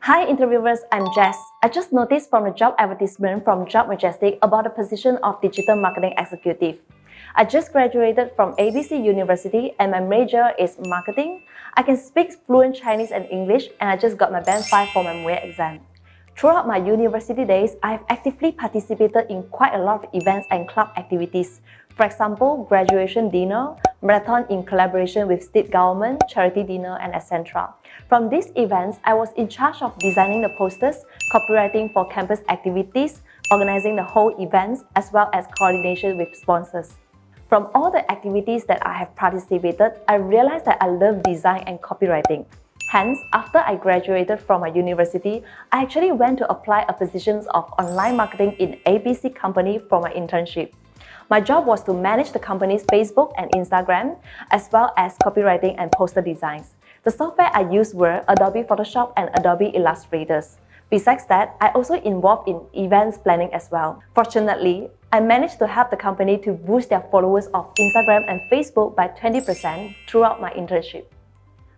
Hi interviewers, I'm Jess. I just noticed from the job advertisement from Job Majestic about the position of Digital Marketing Executive. I just graduated from ABC University and my major is marketing. I can speak fluent Chinese and English and I just got my band 5 for my MUE exam. Throughout my university days, I have actively participated in quite a lot of events and club activities. For example, graduation dinner, marathon in collaboration with state government, charity dinner, and etc. From these events, I was in charge of designing the posters, copywriting for campus activities, organizing the whole events, as well as coordination with sponsors. From all the activities that I have participated, I realized that I love design and copywriting. Hence, after I graduated from my university, I actually went to apply a position of online marketing in ABC company for my internship. My job was to manage the company's Facebook and Instagram, as well as copywriting and poster designs. The software I used were Adobe Photoshop and Adobe Illustrators. Besides that, I also involved in events planning as well. Fortunately, I managed to help the company to boost their followers of Instagram and Facebook by 20% throughout my internship.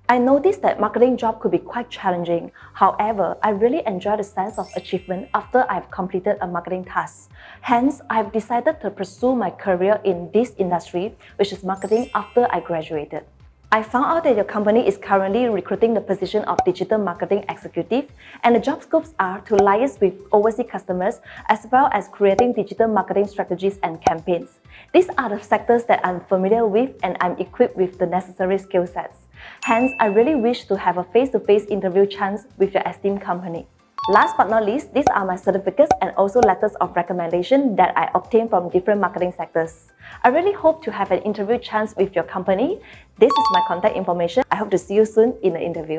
I noticed that marketing job could be quite challenging. However, I really enjoy the sense of achievement after I've completed a marketing task. Hence, I've decided to pursue my career in this industry, which is marketing, after I graduated. I found out that your company is currently recruiting the position of Digital Marketing Executive, and the job scopes are to liaise with overseas customers as well as creating digital marketing strategies and campaigns. These are the sectors that I'm familiar with and I'm equipped with the necessary skill sets. Hence, I really wish to have a face-to-face interview chance with your esteemed company. Last but not least, these are my certificates and also letters of recommendation that I obtained from different marketing sectors. I really hope to have an interview chance with your company. This is my contact information. I hope to see you soon in the interview.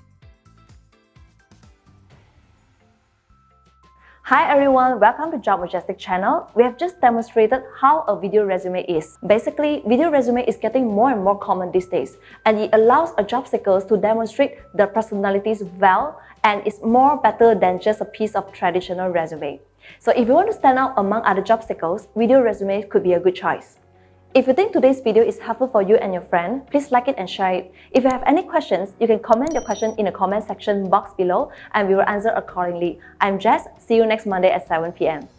Hi everyone, welcome to Job Majestic channel. We have just demonstrated how a video resume is. Basically, video resume is getting more and more common these days, and it allows a job seekers to demonstrate their personalities well, and it's more better than just a piece of traditional resume. So if you want to stand out among other job seekers, video resume could be a good choice. If you think today's video is helpful for you and your friend, please like it and share it. If you have any questions, you can comment your question in the comment section box below and we will answer accordingly. I'm Jess. See you next Monday at 7 p.m.